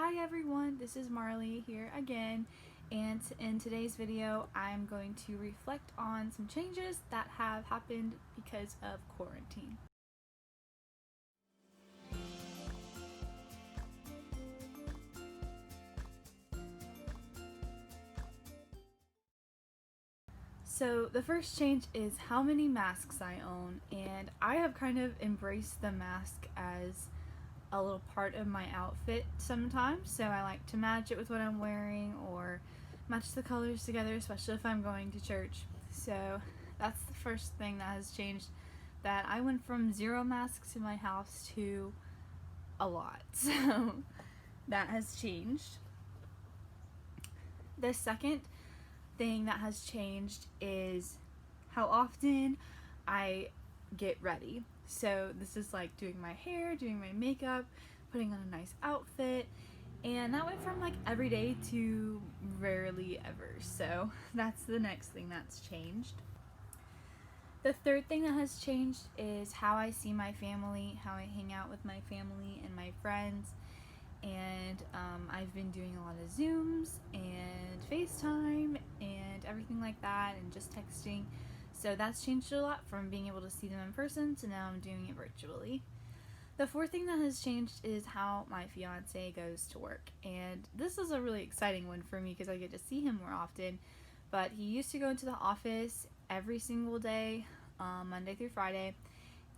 Hi everyone, this is Marley here again, and in today's video I'm going to reflect on some changes that have happened because of quarantine. So the first change is how many masks I own, and I have kind of embraced the mask as a little part of my outfit sometimes. So I like to match it with what I'm wearing or match the colors together, especially if I'm going to church. So that's the first thing that has changed, that I went from 0 masks in my house to a lot. So that has changed. The second thing that has changed is how often I get ready. So this is like doing my hair, doing my makeup, putting on a nice outfit, and that went from like every day to rarely ever. So that's the next thing that's changed. The third thing that has changed is how I see my family, how I hang out with my family and my friends. And I've been doing a lot of Zooms and FaceTime and everything like that, and just texting. So that's changed a lot from being able to see them in person to now I'm doing it virtually. The fourth thing that has changed is how my fiance goes to work. And this is a really exciting one for me because I get to see him more often. But he used to go into the office every single day, Monday through Friday,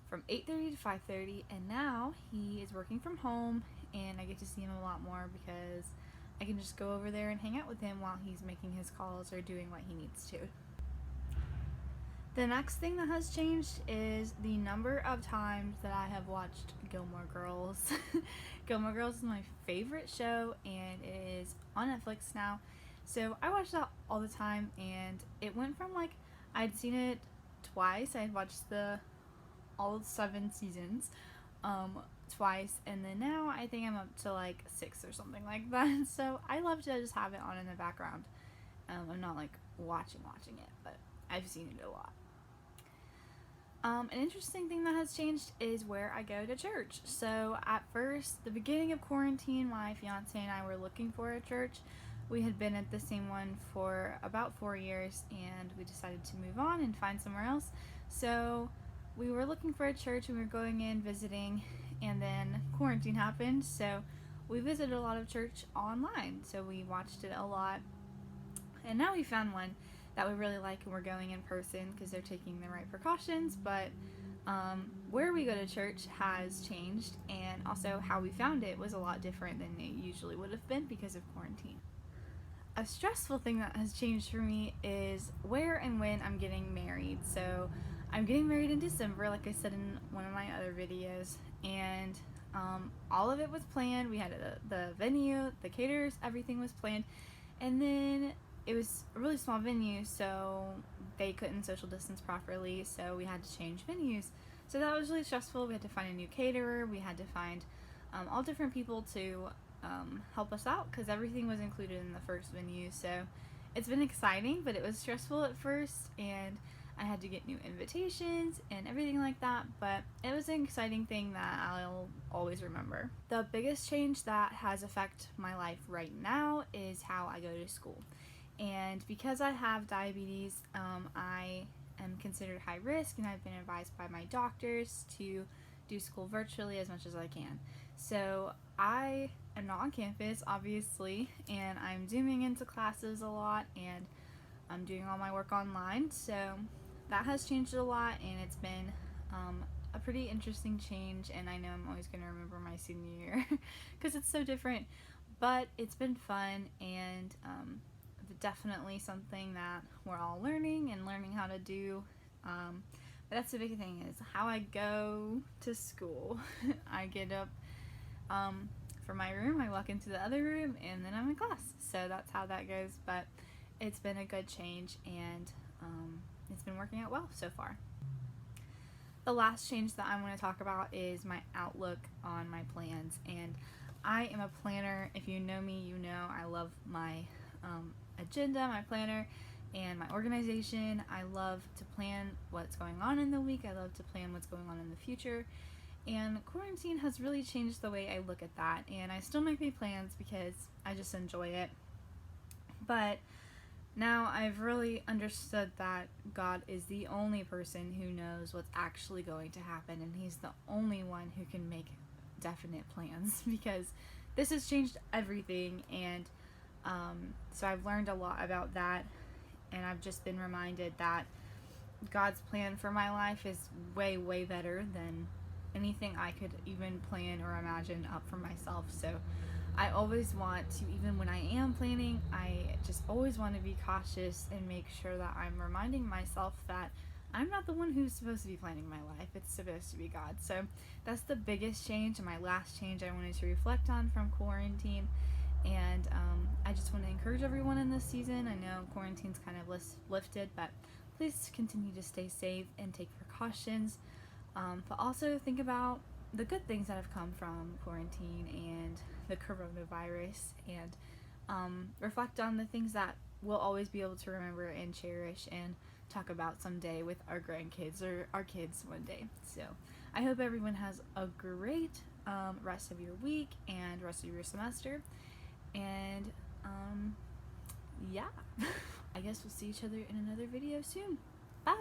from 8:30 to 5:30, and now he is working from home, and I get to see him a lot more because I can just go over there and hang out with him while he's making his calls or doing what he needs to. The next thing that has changed is the number of times that I have watched Gilmore Girls. Gilmore Girls is my favorite show, and it is on Netflix now. So I watch that all the time, and it went from like I'd seen it twice. I had watched all 7 seasons twice, and then now I think I'm up to like 6 or something like that. So I love to just have it on in the background. I'm not like watching it, but I've seen it a lot. An interesting thing that has changed is where I go to church. So at first, the beginning of quarantine, my fiance and I were looking for a church. We had been at the same one for about 4 years, and we decided to move on and find somewhere else. So we were looking for a church, and we were going in visiting, and then quarantine happened. So we visited a lot of church online. So we watched it a lot, and now we found one that we really like, and we're going in person because they're taking the right precautions. But where we go to church has changed, and also how we found it was a lot different than it usually would have been because of quarantine. A stressful thing that has changed for me is where and when I'm getting married. So I'm getting married in December, like I said in one of my other videos, and all of it was planned. We had the venue, the caterers, everything was planned, and then it was a really small venue, so they couldn't social distance properly, so we had to change venues. So that was really stressful. We had to find a new caterer. We had to find all different people to help us out because everything was included in the first venue. So it's been exciting, but it was stressful at first, and I had to get new invitations and everything like that, but it was an exciting thing that I'll always remember. The biggest change that has affected my life right now is how I go to school. And because I have diabetes, I am considered high risk, and I've been advised by my doctors to do school virtually as much as I can. So I am not on campus, obviously, and I'm zooming into classes a lot, and I'm doing all my work online. So that has changed a lot, and it's been a pretty interesting change, and I know I'm always going to remember my senior year because it's so different, but it's been fun, and definitely something that we're all learning how to do. But that's the big thing, is how I go to school. I get up from my room, I walk into the other room, and then I'm in class. So that's how that goes, but it's been a good change, and it's been working out well so far. The last change that I want to talk about is my outlook on my plans, and I am a planner. If you know me, you know I love my agenda, my planner, and my organization. I love to plan what's going on in the week. I love to plan what's going on in the future, And quarantine has really changed the way I look at that, and I still make my plans because I just enjoy it. But now I've really understood that God is the only person who knows what's actually going to happen, and He's the only one who can make definite plans because this has changed everything. And so I've learned a lot about that, and I've just been reminded that God's plan for my life is way, way better than anything I could even plan or imagine up for myself. So I always want to, even when I am planning, I just always want to be cautious and make sure that I'm reminding myself that I'm not the one who's supposed to be planning my life. It's supposed to be God. So that's the biggest change and my last change I wanted to reflect on from quarantine. And I just want to encourage everyone in this season. I know quarantine's kind of lifted, but please continue to stay safe and take precautions. But also think about the good things that have come from quarantine and the coronavirus, and reflect on the things that we'll always be able to remember and cherish and talk about someday with our grandkids or our kids one day. So I hope everyone has a great rest of your week and rest of your semester. And yeah, I guess we'll see each other in another video soon. Bye!